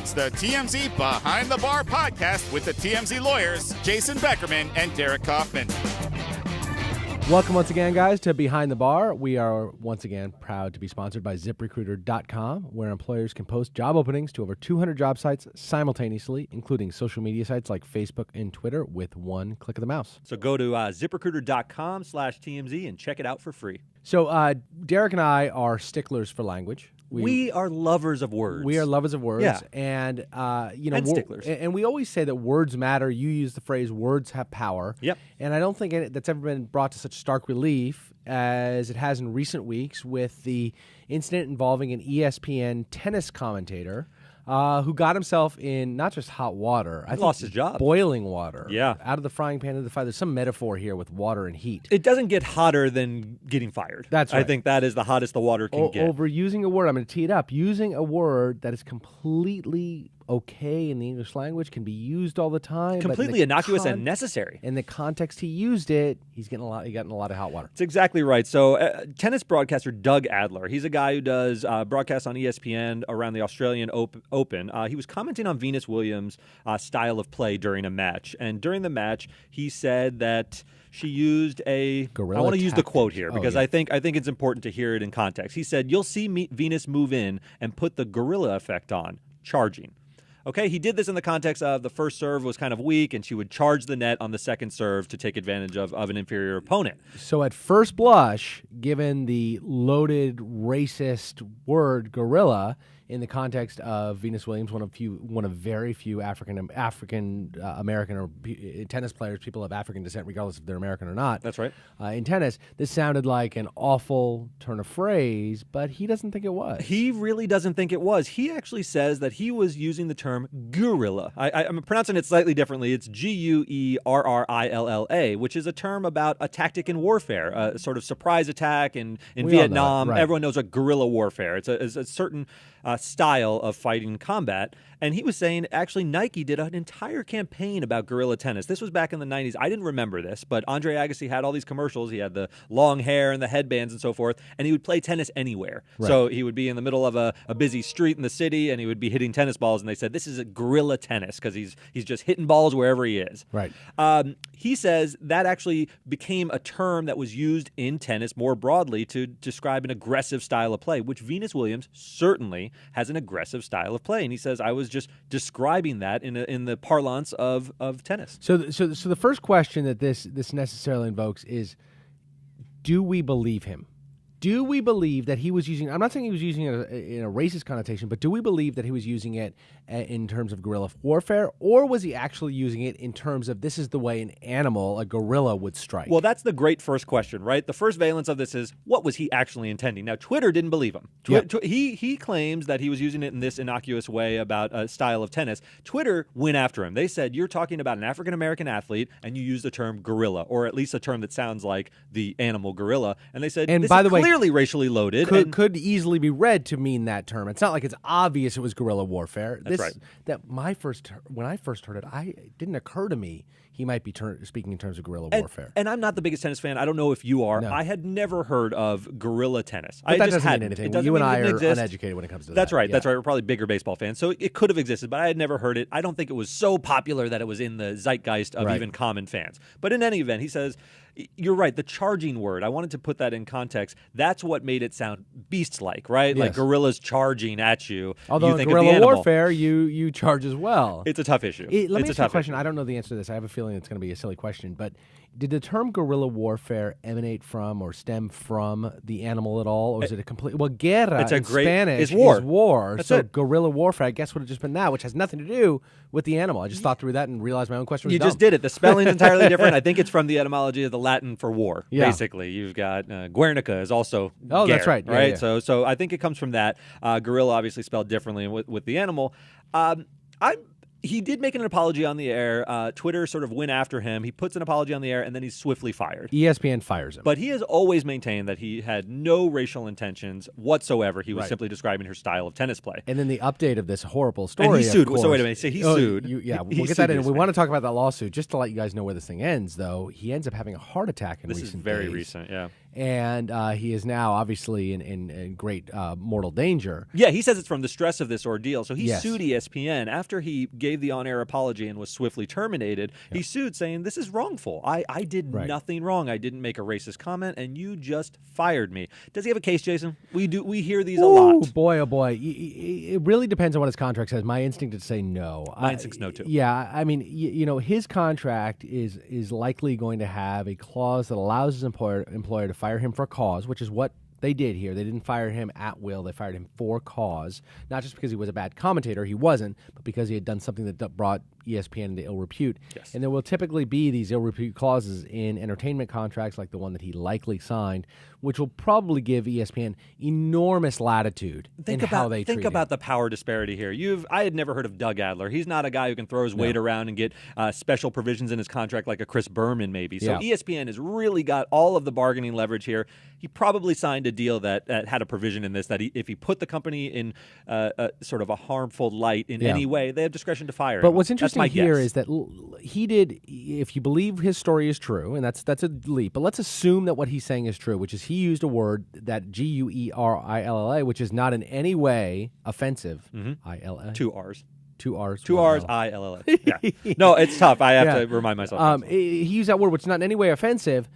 It's the TMZ Behind the Bar podcast with the TMZ lawyers, Jason Beckerman and Derek Kaufman. Welcome once again, guys, to Behind the Bar. We are once again proud to be sponsored by ZipRecruiter.com, where employers can post job openings to over 200 job sites simultaneously, including social media sites like Facebook and Twitter with one click of the mouse. So go to ZipRecruiter.com/TMZ and check it out for free. So Derek and I are sticklers for language. We are lovers of words. We are lovers of words. Yeah. And, and sticklers. And we always say that words matter. You use the phrase words have power. Yep. And I don't think that's ever been brought to such stark relief as it has in recent weeks with the incident involving an ESPN tennis commentator who got himself in not just hot water. He lost his job. Boiling water. Yeah. Out of the frying pan to the fire. There's some metaphor here with water and heat. It doesn't get hotter than getting fired. That's right. I think that is the hottest the water can get. Over using a word, I'm going to tee it up, using a word that is completely okay in the English language can be used all the time. Completely innocuous and necessary. In the context he used it, he got in a lot of hot water. That's exactly right. So tennis broadcaster Doug Adler, he's a guy who does broadcasts on ESPN around the Australian Open. He was commenting on Venus Williams' style of play during a match. And during the match, he said that she used a guerrilla I want to use the tactic. quote here because yeah. I think it's important to hear it in context. He said, "You'll see Venus move in and put the gorilla effect on, charging." Okay, he did this in the context of the first serve was kind of weak, and she would charge the net on the second serve to take advantage of an inferior opponent. So at first blush, given the loaded racist word gorilla in the context of Venus Williams, one of very few African American or tennis players, people of African descent, regardless if they're American or not. That's right. In tennis, this sounded like an awful turn of phrase, but he doesn't think it was. He really doesn't think it was. He actually says that he was using the term guerrilla. I'm pronouncing it slightly differently. It's Guerrilla, which is a term about a tactic in warfare, a sort of surprise attack in Vietnam. Right. Everyone knows what guerrilla warfare. It's a certain style of fighting combat. And he was saying, actually, Nike did an entire campaign about guerrilla tennis. This was back in the 90s. I didn't remember this, but Andre Agassi had all these commercials. He had the long hair and the headbands and so forth, and he would play tennis anywhere. Right. So he would be in the middle of a busy street in the city, and he would be hitting tennis balls, and they said, this is a guerrilla tennis because he's just hitting balls wherever he is. Right. He says that actually became a term that was used in tennis more broadly to describe an aggressive style of play, which Venus Williams certainly has an aggressive style of play. And he says, I was just describing that in the parlance of tennis. So the first question that this necessarily invokes is, do we believe him? Do we believe that he was using, I'm not saying he was using it in a racist connotation, but do we believe that he was using it in terms of guerrilla warfare, or was he actually using it in terms of this is the way an animal, a gorilla, would strike? Well, that's the great first question, right? The first valence of this is, what was he actually intending? Now, Twitter didn't believe him. He claims that he was using it in this innocuous way about a style of tennis. Twitter went after him. They said, you're talking about an African-American athlete, and you use the term gorilla, or at least a term that sounds like the animal gorilla. And they said, this is clearly racially loaded. Could easily be read to mean that term. It's not like it's obvious it was guerrilla warfare. That's right. When I first heard it, it didn't occur to me he might be speaking in terms of guerrilla warfare. And I'm not the biggest tennis fan. I don't know if you are. No. I had never heard of guerrilla tennis. But that doesn't mean anything. You and I are uneducated when it comes to that. That's right. Yeah. That's right. We're probably bigger baseball fans. So it could have existed, but I had never heard it. I don't think it was so popular that it was in the zeitgeist of even common fans. But in any event, he says, you're right, the charging word, I wanted to put that in context. That's what made it sound beast-like, right? Yes. Like gorillas charging at you. Although you think in guerrilla of the animal. warfare, you charge as well. It's a tough issue. Let me ask you a question. Issue. I don't know the answer to this. I have a feeling it's going to be a silly question, but did the term guerrilla warfare emanate from or stem from the animal at all, or is it a complete? Well, guerra in Spanish is war. That's so it. Guerrilla warfare, I guess, would have just been that, which has nothing to do with the animal. I just thought through that and realized my own question was You dumb. just did it. The spelling's entirely different. I think it's from the etymology of the Latin for war. Yeah. Basically, you've got Guernica is also that's guerre, right. Right. Yeah. So I think it comes from that. Gorilla obviously spelled differently with the animal. He did make an apology on the air. Twitter sort of went after him. He puts an apology on the air, and then he's swiftly fired. ESPN fires him. But he has always maintained that he had no racial intentions whatsoever. He was simply describing her style of tennis play. And then the update of this horrible story. And he sued. Of So wait a minute. So he sued. We'll get that in. We want to talk about that lawsuit. Just to let you guys know where this thing ends, though, he ends up having a heart attack in recent days. This is very recent, yeah. and he is now obviously in great mortal danger. Yeah, he says it's from the stress of this ordeal. So he Yes. sued ESPN after he gave the on-air apology and was swiftly terminated. He sued saying, this is wrongful. I did nothing wrong. I didn't make a racist comment, and you just fired me. Does he have a case, Jason? We hear these a lot. Oh boy. It really depends on what his contract says. My instinct is to say no. My instinct's no, too. Yeah, I mean, his contract is likely going to have a clause that allows his employer to fire him for cause, which is what they did here. They didn't fire him at will. They fired him for cause, not just because he was a bad commentator. He wasn't, but because he had done something that brought ESPN into ill repute. Yes. And there will typically be these ill repute clauses in entertainment contracts like the one that he likely signed, which will probably give ESPN enormous latitude in how they treat Think about the power disparity here. I had never heard of Doug Adler. He's not a guy who can throw his weight around and get special provisions in his contract like a Chris Berman maybe. So ESPN has really got all of the bargaining leverage here. He probably signed a deal that had a provision in this that if he put the company in sort of a harmful light in any way, they have discretion to fire him. But what's interesting here is guess. that he did, if you believe his story is true, and that's a leap, but let's assume that what he's saying is true, which is he used a word, that Guerilla, which is not in any way offensive. ILA. 2 R's. 2 R's. 2 R's, ILLA. Yeah. No, it's tough. I have to remind myself. He used that word, which is not in any way offensive.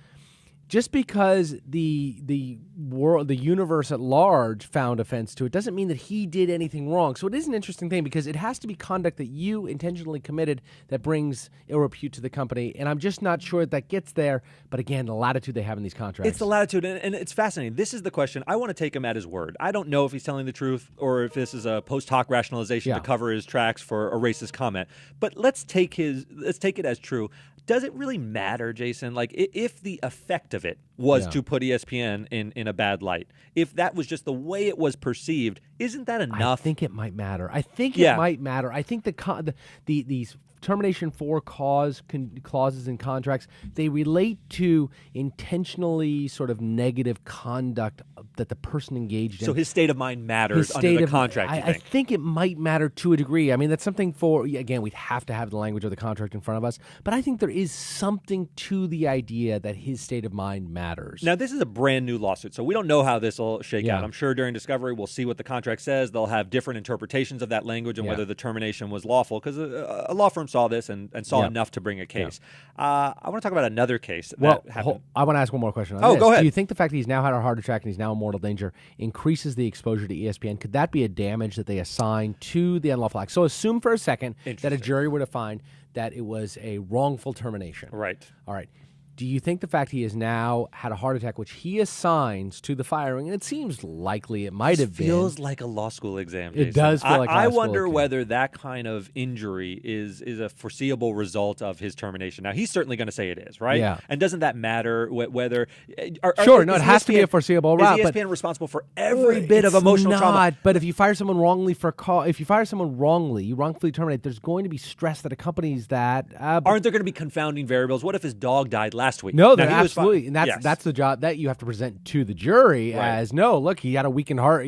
Just because the world, the universe at large found offense to it, doesn't mean that he did anything wrong. So it is an interesting thing because it has to be conduct that you intentionally committed that brings ill repute to the company. And I'm just not sure that gets there. But again, the latitude they have in these contracts. It's the latitude, and it's fascinating. This is the question. I want to take him at his word. I don't know if he's telling the truth or if this is a post hoc rationalization to cover his tracks for a racist comment. But let's take it as true. Does it really matter, Jason? Like, if the effect of it was to put ESPN in a bad light, if that was just the way it was perceived, isn't that enough? I think it might matter. It might matter. I think these termination for cause clauses in contracts, they relate to intentionally sort of negative conduct that the person engaged in. So his state of mind matters under the contract, I think it might matter to a degree. I mean, that's something again, we'd have to have the language of the contract in front of us, but I think there is something to the idea that his state of mind matters. Now, this is a brand new lawsuit, so we don't know how this will shake out. I'm sure during discovery we'll see what the contract says. They'll have different interpretations of that language and whether the termination was lawful, because a law firm saw this and saw enough to bring a case. I want to talk about another case that happened. I want to ask one more question on this. Go ahead. Do you think the fact that he's now had a heart attack and he's now in mortal danger increases the exposure to ESPN? Could that be a damage that they assign to the unlawful act? So assume for a second that a jury were to find that it was a wrongful termination. Right. All right. Do you think the fact he has now had a heart attack, which he assigns to the firing, and it seems likely it might have been. It feels like a law school exam, Jason. It does feel like a law I school wonder exam. whether that kind of injury is a foreseeable result of his termination. Now, he's certainly going to say it is, right? Yeah. And doesn't that matter whether... It has to be a foreseeable route. Is ESPN responsible for every bit of emotional trauma? But if you fire someone wrongly you wrongfully terminate, there's going to be stress that accompanies that. Aren't there going to be confounding variables? What if his dog died last week? No, absolutely, and that's the job that you have to present to the jury as no. Look, he had a weakened heart.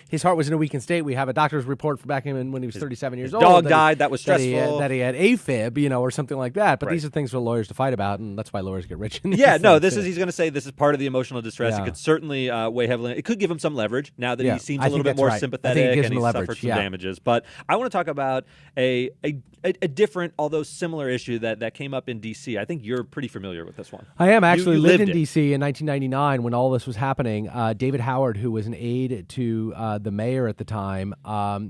His heart was in a weakened state. We have a doctor's report from back when he was 37 years old. Dog died. That was stressful. That he had AFib, or something like that. But these are things for lawyers to fight about, and that's why lawyers get rich. He's going to say this is part of the emotional distress. It could certainly weigh heavily. It could give him some leverage now that he seems a little bit more sympathetic and he's suffered some damages. But I want to talk about a different, although similar issue that came up in D.C. I think you're pretty familiar with this one. I am actually. You lived in D.C. in 1999 when all this was happening. David Howard, who was an aide to the mayor at the time,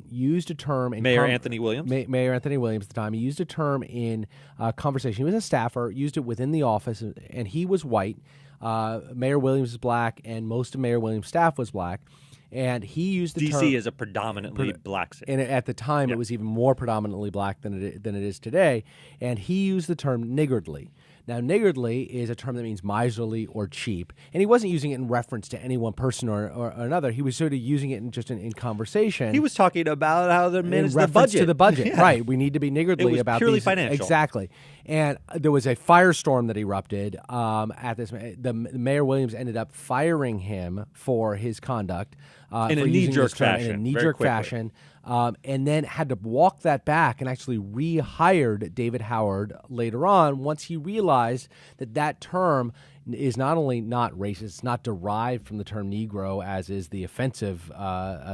used a term. Mayor Anthony Williams? Mayor Anthony Williams at the time. He used a term in conversation. He was a staffer, used it within the office, and he was white. Mayor Williams is black, and most of Mayor Williams' staff was black. And he used the term... D.C. is a predominantly black city. And at the time, it was even more predominantly black than it is today. And he used the term niggardly. Now, niggardly is a term that means miserly or cheap. And he wasn't using it in reference to any one person or another. He was sort of using it in conversation. He was talking about how to manage the budget. To the budget. Right. We need to be niggardly about purely these. Financial. Exactly. And there was a firestorm that erupted at this. The Mayor Williams ended up firing him for his conduct. In a knee-jerk fashion. In a knee-jerk fashion. And then had to walk that back and actually rehired David Howard later on once he realized that term is not only not racist, it's not derived from the term Negro, as is the offensive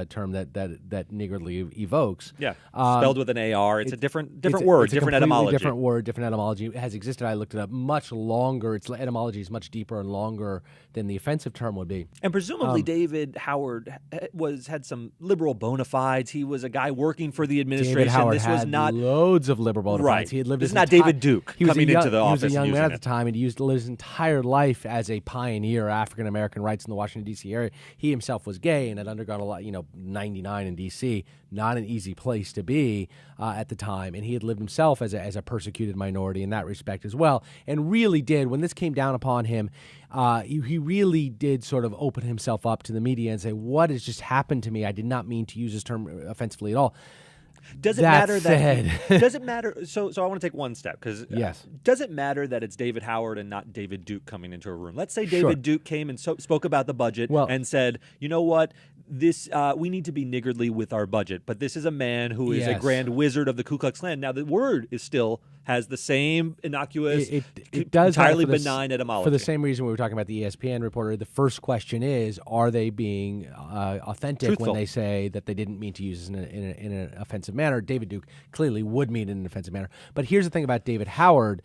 term that niggardly evokes. Yeah, spelled with an AR. It's a different word, it's different a etymology. Different word, different etymology. It has existed. I looked it up much longer. Its etymology is much deeper and longer than the offensive term would be. And presumably David Howard had some liberal bona fides. He was a guy working for the administration. David Howard this was had not loads of liberal bona fides. right. He had lived. This is not David Duke coming into the office. He was a young and man at using the time, and he lived his entire life as a pioneer of African American rights in the Washington D.C. area. He himself was gay and had undergone a lot. 99 in D.C. not an easy place to be at the time, and he had lived himself as a persecuted minority in that respect as well, and really did, when this came down upon him, he really did sort of open himself up to the media and say, what has just happened to me? I did not mean to use this term offensively at all. Does it matter does it matter? So I want to take one step, because yes. Does it matter that it's David Howard and not David Duke coming into a room? Let's say David Duke came and spoke about the budget and said, you know what? This we need to be niggardly with our budget, but this is a man who is a grand wizard of the Ku Klux Klan. Now the word still has the same innocuous, it does entirely benign etymology. For the same reason we were talking about the ESPN reporter, the first question is, are they being authentic truthful when they say that they didn't mean to use this in an offensive manner? David Duke clearly would mean it in an offensive manner. But here's the thing about David Howard.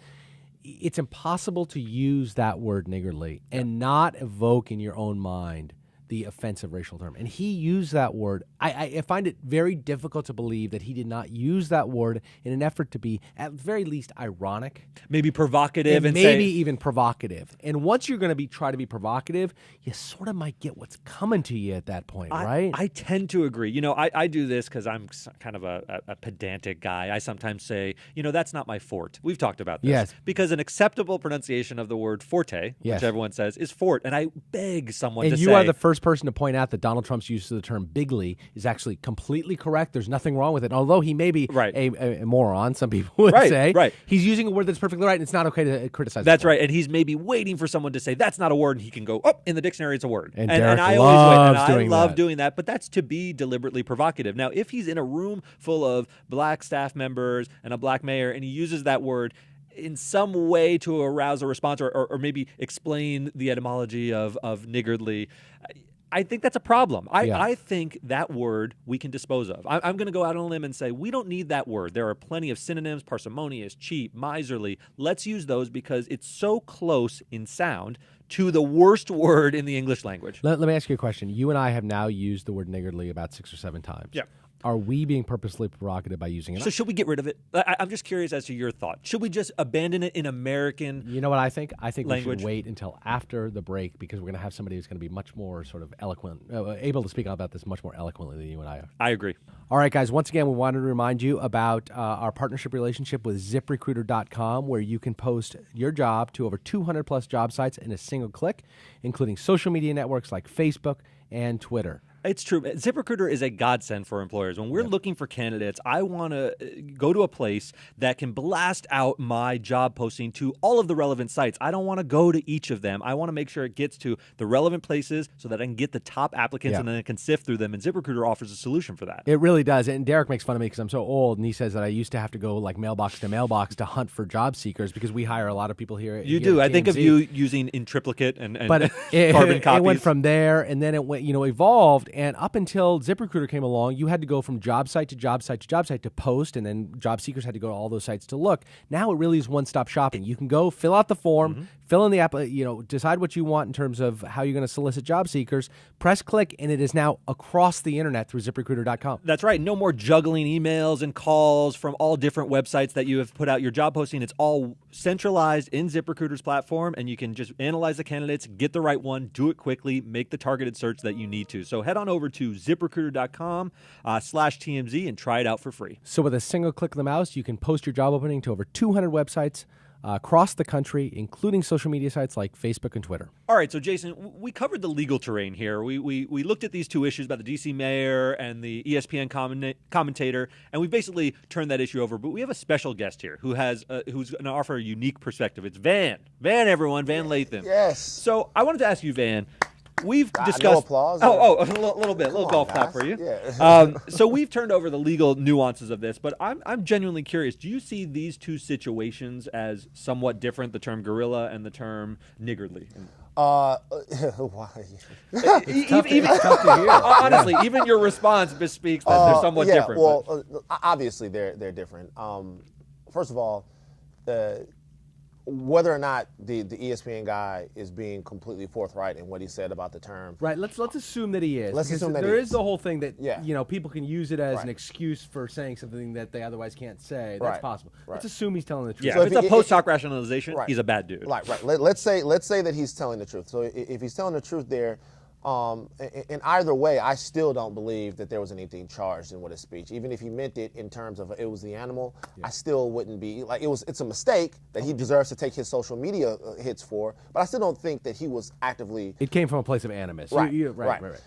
It's impossible to use that word niggardly and not evoke in your own mind the offensive racial term. And he used that word. I find it very difficult to believe that he did not use that word in an effort to be, at the very least, ironic. Maybe provocative. And maybe even provocative. And once you're going to try to be provocative, you sort of might get what's coming to you at that point, right? I tend to agree. I do this because I'm kind of a pedantic guy. I sometimes say, that's not my fort. We've talked about this. Yes. Because an acceptable pronunciation of the word forte, which everyone says, is fort. And I beg someone to say... And you are the first person to point out that Donald Trump's use of the term bigly is actually completely correct. There's nothing wrong with it. Although he may be a moron, some people would say. Right. He's using a word that's perfectly right, and it's not okay to criticize. That's right. And he's maybe waiting for someone to say, that's not a word, and he can go, in the dictionary it's a word. And I love doing that, but that's to be deliberately provocative. Now, if he's in a room full of black staff members and a black mayor, and he uses that word in some way to arouse a response or maybe explain the etymology of niggardly, I think that's a problem. I think that word we can dispose of. I'm going to go out on a limb and say we don't need that word. There are plenty of synonyms: parsimonious, cheap, miserly. Let's use those because it's so close in sound to the worst word in the English language. Let me ask you a question. You and I have now used the word niggardly about 6 or 7 times. Yeah. Are we being purposely provocative by using it? So should we get rid of it? I'm just curious as to your thought. Should we just abandon it in American You know what I think? I think language? We should wait until after the break, because we're going to have somebody who's going to be much more sort of eloquent, able to speak about this much more eloquently than you and I are. I agree. All right, guys. Once again, we wanted to remind you about our partnership relationship with ZipRecruiter.com, where you can post your job to over 200 plus job sites in a single click, including social media networks like Facebook and Twitter. It's true. ZipRecruiter is a godsend for employers. When we're looking for candidates, I want to go to a place that can blast out my job posting to all of the relevant sites. I don't want to go to each of them. I want to make sure it gets to the relevant places so that I can get the top applicants and then I can sift through them. And ZipRecruiter offers a solution for that. It really does. And Derek makes fun of me because I'm so old, and he says that I used to have to go like mailbox to mailbox to hunt for job seekers because we hire a lot of people here. You do. I think of you using in triplicate and but carbon copies. It went from there, and then it went, evolved. And up until ZipRecruiter came along, you had to go from job site to job site to job site to post, and then job seekers had to go to all those sites to look. Now it really is one-stop shopping. You can go fill out the form, fill in the app, decide what you want in terms of how you're going to solicit job seekers, press click, and it is now across the internet through ZipRecruiter.com. That's right. No more juggling emails and calls from all different websites that you have put out your job posting. It's all centralized in ZipRecruiter's platform, and you can just analyze the candidates, get the right one, do it quickly, make the targeted search that you need to. So head on over to ZipRecruiter.com/TMZ and try it out for free. So with a single click of the mouse, you can post your job opening to over 200 websites across the country, including social media sites like Facebook and Twitter. All right, so Jason, we covered the legal terrain here. We looked at these two issues about the D.C. mayor and the ESPN commentator, and we basically turned that issue over. But we have a special guest here who's going to offer a unique perspective. It's Van, everyone, Van Lathan. Yes. So I wanted to ask you, Van, we've discussed. No applause. A little bit, a little golf clap for you. Yeah. So we've turned over the legal nuances of this, but I'm genuinely curious. Do you see these two situations as somewhat different? The term gorilla and the term niggardly. Why? Even tough to hear. Honestly, even your response bespeaks that they're somewhat different. Well, obviously they're different. First of all, whether or not the ESPN guy is being completely forthright in what he said about the term. Right. Let's assume that he is. Let's assume that there he is the whole thing that people can use it as Right. an excuse for saying something that they otherwise can't say. That's Right. possible. Right. Let's assume he's telling the truth. Yeah, So if it's a post hoc rationalization, right. he's a bad dude. Right. Let's say that he's telling the truth. So if he's telling the truth there, in either way, I still don't believe that there was anything charged in what his speech. Even if he meant it in terms of it was the animal, I still wouldn't be like it's a mistake that he deserves to take his social media hits for. But I still don't think that he was actively. It came from a place of animus. Right. Right.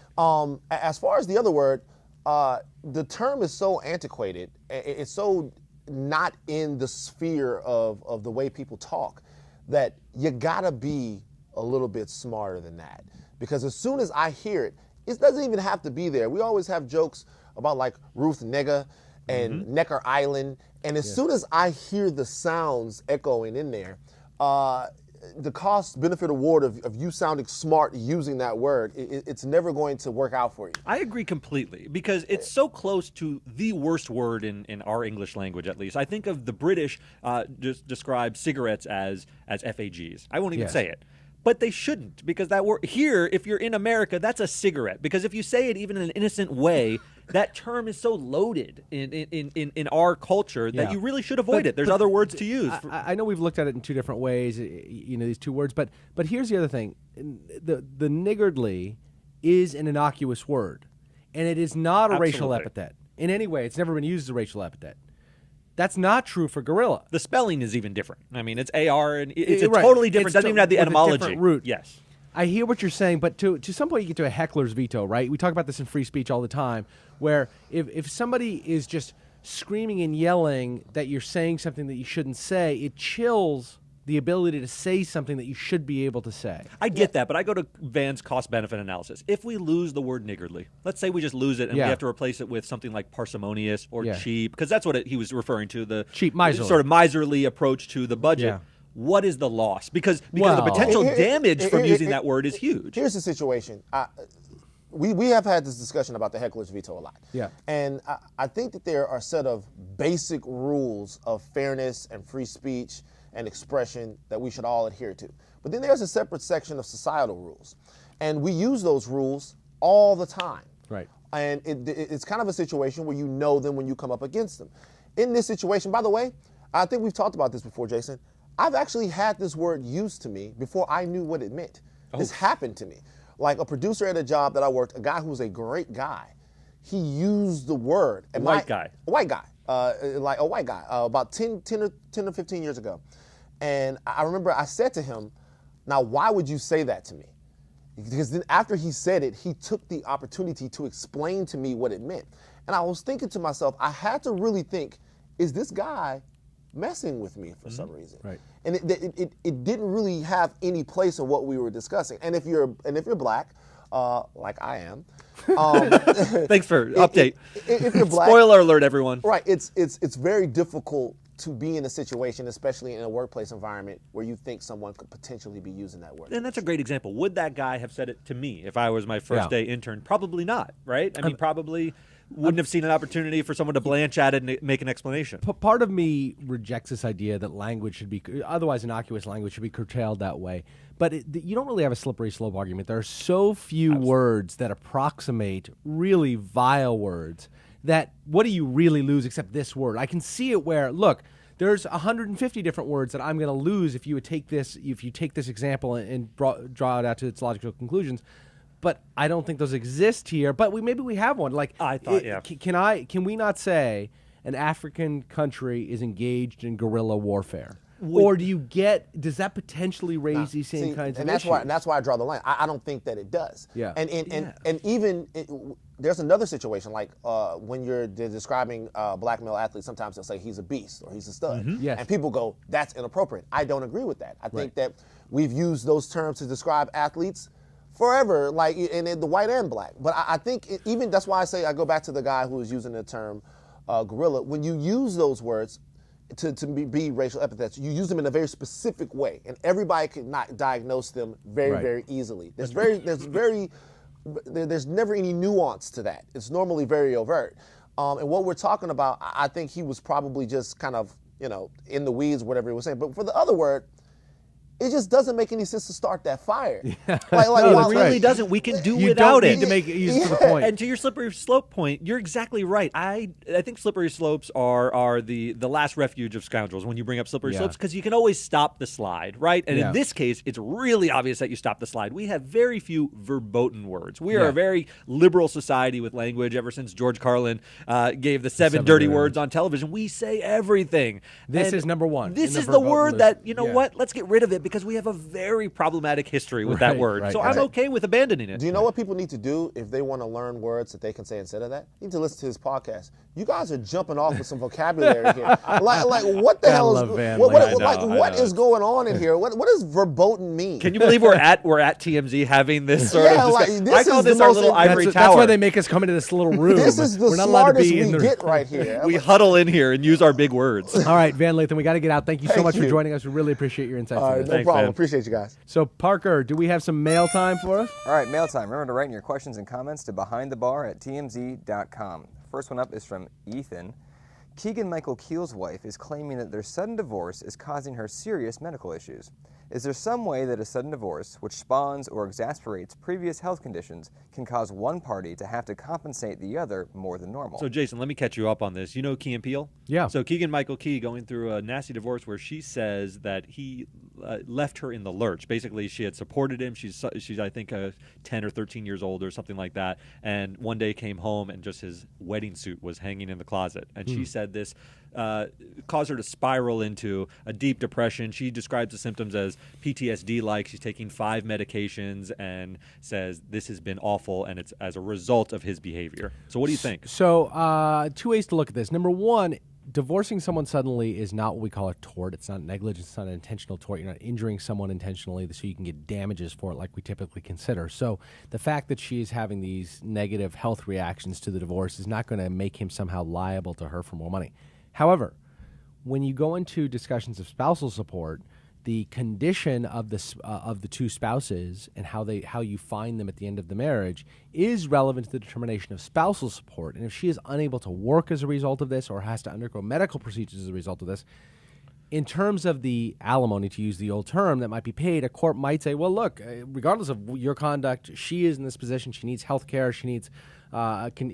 As far as the other word, the term is so antiquated. It's so not in the sphere of the way people talk that you gotta be a little bit smarter than that. Because as soon as I hear it, it doesn't even have to be there. We always have jokes about like Ruth Nigga and Necker Island. And as soon as I hear the sounds echoing in there, the cost-benefit award of you sounding smart using that word, it's never going to work out for you. I agree completely because it's so close to the worst word in our English language, at least. I think of the British just describe cigarettes as FAGs. I won't even say it. But they shouldn't, because that word here, if you're in America, that's a cigarette. Because if you say it even in an innocent way, that term is so loaded in our culture that you really should avoid it. There's other words to use. I know we've looked at it in two different ways, these two words, but here's the other thing. The niggardly is an innocuous word, and it is not a racial epithet. In any way, it's never been used as a racial epithet. That's not true for gorilla. The spelling is even different. I mean, it's AR, and it's Right. totally different. It's Doesn't even have the with a etymology. different root. Yes. I hear what you're saying, but to some point you get to a heckler's veto, right? We talk about this in free speech all the time, where if somebody is just screaming and yelling that you're saying something that you shouldn't say, it chills the ability to say something that you should be able to say. I get that, but I go to Van's cost-benefit analysis. If we lose the word niggardly, let's say we just lose it and we have to replace it with something like parsimonious or cheap, because that's what he was referring to, the cheap, miserly. Sort of miserly approach to the budget. Yeah. What is the loss? Because the potential damage from using that word is huge. Here's the situation. We have had this discussion about the heckler's veto a lot. Yeah. And I think that there are a set of basic rules of fairness and free speech and expression that we should all adhere to. But then there's a separate section of societal rules. And we use those rules all the time. Right. And it's kind of a situation where you know them when you come up against them. In this situation, by the way, I think we've talked about this before, Jason. I've actually had this word used to me before I knew what it meant. This happened to me. Like a producer at a job that I worked, a guy who was a great guy, he used the word. A white guy. About 10 or 15 years ago. And I remember I said to him, now why would you say that to me? Because then after he said it, he took the opportunity to explain to me what it meant. And I was thinking to myself, I had to really think, is this guy messing with me for some reason? Right. And it didn't really have any place in what we were discussing. And if you're black, like I am, thanks for update. If you're black, spoiler alert, everyone. Right. It's very difficult to be in a situation, especially in a workplace environment, where you think someone could potentially be using that word. And that's a great example. Would that guy have said it to me if I was my first day intern? Probably not, right? I mean, probably wouldn't have seen an opportunity for someone to blanch at it and make an explanation. Part of me rejects this idea that language should be, otherwise innocuous language should be curtailed that way. But you don't really have a slippery slope argument. There are so few words that approximate really vile words that what do you really lose except this word? I can see it where, look, there's 150 different words that I'm going to lose if you take this example and draw it out to its logical conclusions. But I don't think those exist here. But maybe we have one. Like I thought, Can we not say an African country is engaged in guerrilla warfare? Or does that potentially raise these same kinds of issues? And that's why I draw the line. I don't think that it does. Yeah. And even there's another situation like when you're describing black male athletes, sometimes they'll say he's a beast or he's a stud. Mm-hmm. Yes. And people go, that's inappropriate. I don't agree with that. I think that we've used those terms to describe athletes forever, like, and the white and black. But I think even that's why I go back to the guy who was using the term gorilla. When you use those words to be racial epithets, you use them in a very specific way, and everybody can not diagnose them very easily. There's never any nuance to that. It's normally very overt. And what we're talking about, I think he was probably just kind of, in the weeds, whatever he was saying. But for the other word, it just doesn't make any sense to start that fire. Yeah. No, it really doesn't. We can do without it. You don't need to use it to the point. And to your slippery slope point, you're exactly right. I think slippery slopes are the last refuge of scoundrels when you bring up slippery slopes, because you can always stop the slide, right? And in this case, it's really obvious that you stop the slide. We have very few verboten words. We are a very liberal society with language. Ever since George Carlin gave the seven dirty words on television, we say everything. This is number one. This is the word that, what? Let's get rid of it, because we have a very problematic history with that word. Right, so I'm okay with abandoning it. Do you know what people need to do if they want to learn words that they can say instead of that? You need to listen to his podcast. You guys are jumping off with some vocabulary here. Like what the hell is what is going on in here? What does verboten mean? Can you believe we're at TMZ having this sort of discussion? I call this our little ivory tower. That's why they make us come into this little room. This is the smartest we get right here. We huddle in here and use our big words. All right, Van Lathan, we got to get out. Thank you so much for joining us. We really appreciate your insights. All right, no problem. Appreciate you guys. So, Parker, do we have some mail time for us? All right, mail time. Remember to write in your questions and comments to behindthebar@tmz.com. First one up is from Ethan. Keegan-Michael Keel's wife is claiming that their sudden divorce is causing her serious medical issues. Is there some way that a sudden divorce, which spawns or exasperates previous health conditions, can cause one party to have to compensate the other more than normal? So, Jason, let me catch you up on this. You know Key and Peele? Yeah. So Keegan-Michael Key going through a nasty divorce where she says that he left her in the lurch. Basically, she had supported him. She's I think, 10 or 13 years old or something like that. And one day came home and just his wedding suit was hanging in the closet. And she said this caused her to spiral into a deep depression. She describes the symptoms as PTSD-like. She's taking 5 medications and says this has been awful, and it's as a result of his behavior. So what do you think? So 2 ways to look at this. Number one, divorcing someone suddenly is not what we call a tort. It's not negligence. It's not an intentional tort. You're not injuring someone intentionally so you can get damages for it like we typically consider. So the fact that she's having these negative health reactions to the divorce is not going to make him somehow liable to her for more money. However, when you go into discussions of spousal support, the condition of the two spouses and how you find them at the end of the marriage is relevant to the determination of spousal support. And if she is unable to work as a result of this or has to undergo medical procedures as a result of this, in terms of the alimony, to use the old term, that might be paid, a court might say, well, look, regardless of your conduct, she is in this position. She needs health care. She needs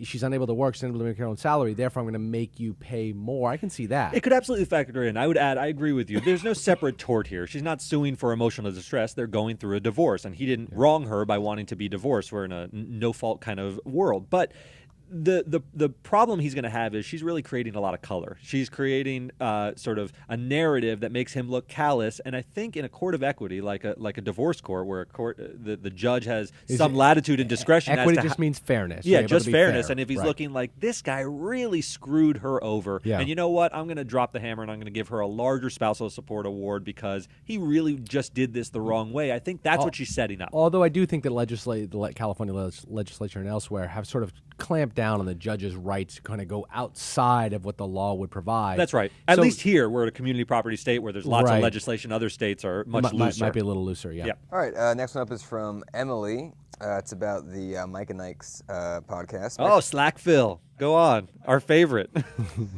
she's unable to work. She's unable to make her own salary. Therefore, I'm going to make you pay more. I can see that. It could absolutely factor in. I would add, I agree with you. There's no separate tort here. She's not suing for emotional distress. They're going through a divorce, and he didn't wrong her by wanting to be divorced. We're in a no-fault kind of world. But the problem he's going to have is she's really creating a lot of color. She's creating sort of a narrative that makes him look callous. And I think in a court of equity, like a divorce court, where the judge has some latitude and discretion. Equity just means fairness. Yeah, just fairness. Fair. And if he's looking like this guy really screwed her over, and you know what, I'm going to drop the hammer and I'm going to give her a larger spousal support award because he really just did this the wrong way. I think that's what she's setting up. Although I do think that the California legislature and elsewhere have sort of clamped down on the judge's rights to kind of go outside of what the law would provide. That's right. At least here, we're a community property state where there's lots of legislation. Other states are much looser. Might be a little looser, yeah. All right, next one up is from Emily. It's about the Mike and Ike's podcast. Oh, Slackville. Go on. Our favorite.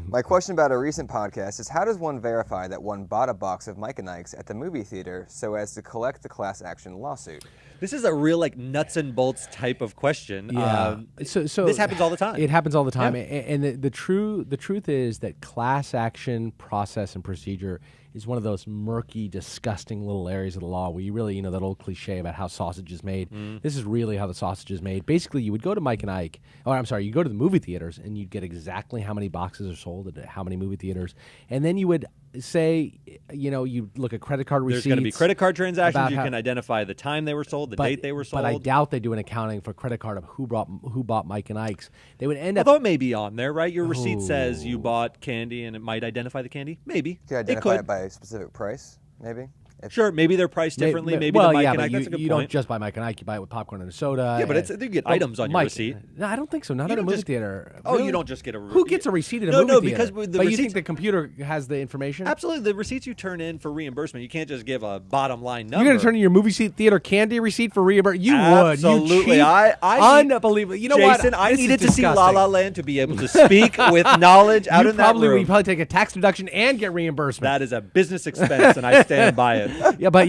My question about a recent podcast is, how does one verify that one bought a box of Mike and Ike's at the movie theater so as to collect the class action lawsuit? This is a real nuts and bolts type of question. Yeah. So this happens all the time. It happens all the time. Yeah. And the truth is that class action process and procedure is one of those murky, disgusting little areas of the law where you really, that old cliche about how sausage is made. This is really how the sausage is made. Basically, you would go to Mike and Ike, you go to the movie theaters and you'd get exactly how many boxes are sold at how many movie theaters. And then you would say, you look at credit card receipts. There's going to be credit card transactions. You can identify the time they were sold, the date they were sold. But I doubt they do an accounting for credit card of who bought Mike and Ike's. They would end up. Although it may be on there, right? Your receipt says you bought candy, and it might identify the candy. Maybe. You could identify it by a specific price, maybe. Sure, maybe they're priced differently. Maybe well, the Mike yeah, and but Ike. That's a good you point. don't just buy Mike and Ike. You buy it with popcorn and a soda. Yeah, but you get items on your Mike, receipt. No, I don't think so. Not at a movie theater. Oh, Really? you don't just get a receipt. Who gets a receipt at a movie theater? No, because the but receipts, you think the computer has the information? Absolutely. The receipts you turn in for reimbursement, you can't just give a bottom line number. You're going to turn in your movie theater candy receipt for reimbursement? You Absolutely. would. You cheat. Unbelievable. You know what? Jason, I This needed is to see La disgusting. La Land to be able to speak with knowledge out in that room. You probably take a tax deduction and get reimbursement. That is a business expense, and I stand by it.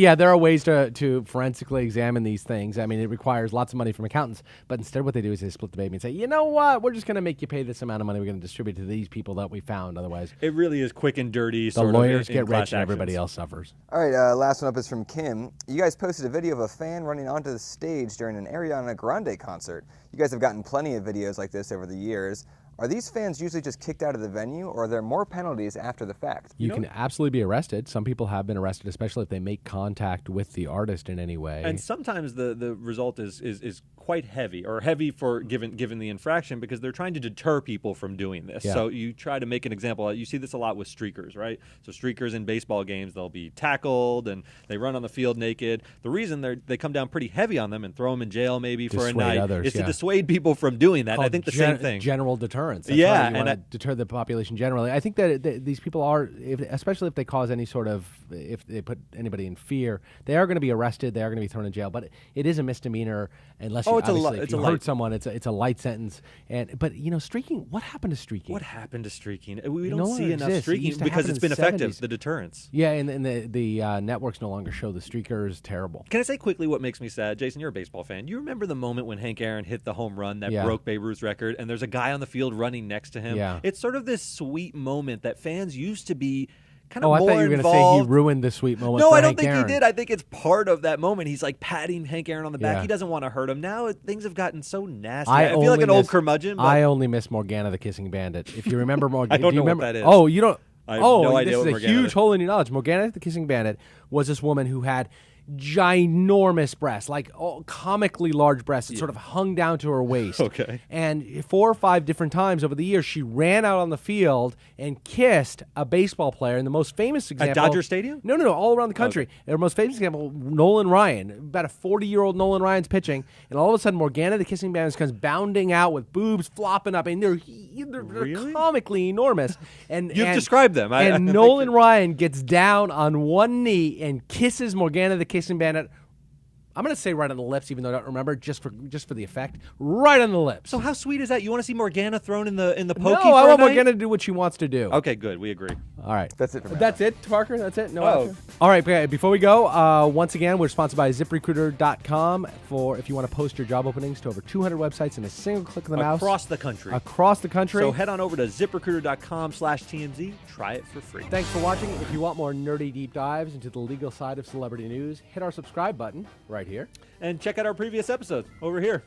Yeah, there are ways to forensically examine these things. I mean, it requires lots of money from accountants, but instead what they do is they split the baby and say, you know what, we're just going to make you pay this amount of money. We're going to distribute to these people that we found. Otherwise, it really is quick and dirty. The lawyers get rich and everybody else suffers. All right, last one up is from Kim. You guys posted a video of a fan running onto the stage during an Ariana Grande concert. You guys have gotten plenty of videos like this over the years. Are these fans usually just kicked out of the venue, or are there more penalties after the fact? You can absolutely be arrested. Some people have been arrested, especially if they make contact with the artist in any way. And sometimes the result is quite heavy, or heavy for given the infraction, because they're trying to deter people from doing this. Yeah. So you try to make an example. You see this a lot with streakers, right? So streakers in baseball games, they'll be tackled and they run on the field naked. The reason they come down pretty heavy on them and throw them in jail maybe for a night others, is to dissuade people from doing that. And I think the same thing. General deterrence. That's Yeah, right. You want to deter the population generally. I think that these people are, especially if they cause any sort of, if they put anybody in fear, they are going to be arrested. They are going to be thrown in jail. But it is a misdemeanor unless you hurt someone. It's a light sentence. But streaking. What happened to streaking? What happened to streaking? We don't see enough streaking because it's in been the effective. 70s. The deterrence. Yeah, and the networks no longer show the streakers. Terrible. Can I say quickly what makes me sad? Jason, you're a baseball fan. You remember the moment when Hank Aaron hit the home run that broke Babe Ruth's record, and there's a guy on the field running next to him? Yeah. It's sort of this sweet moment that fans used to be kind of more involved. I thought you were going to say he ruined the sweet moment. No, for I don't Hank think Aaron. he did. I think it's part of that moment. He's like patting Hank Aaron on the back. Yeah. He doesn't want to hurt him. Now things have gotten so nasty. I feel like an old curmudgeon. But I only miss Morgana the Kissing Bandit. If you remember Morgana, I don't know remember? what that is. Oh, you don't. I have no idea this what is a Morgana huge is. hole in your knowledge. Morgana the Kissing Bandit was this woman who had ginormous breasts, like comically large breasts. It sort of hung down to her waist. Okay. And 4 or 5 different times over the years, she ran out on the field and kissed a baseball player. And the most famous example... At Dodger Stadium? No, all around the country. The most famous example, Nolan Ryan. About a 40-year-old Nolan Ryan's pitching, and all of a sudden, Morgana the Kissing Bandit comes bounding out with boobs flopping up, and they're Really? comically enormous. And You've described them. And Nolan Ryan gets down on one knee and kisses Morgana the Kissing Bandit. I'm going to say right on the lips, even though I don't remember, just for the effect. Right on the lips. So how sweet is that? You want to see Morgana thrown in the pokey No, for I a want night? Morgana to do what she wants to do. Okay, good. We agree. All right. That's it for now. That's it, Parker? That's it? No Oh. answer? All right, before we go, once again, we're sponsored by ZipRecruiter.com for if you want to post your job openings to over 200 websites in a single click of the mouse. Across the country. Across the country. So head on over to ZipRecruiter.com/TMZ. Try it for free. Thanks for watching. If you want more nerdy deep dives into the legal side of celebrity news, hit our subscribe button right here. And check out our previous episodes over here.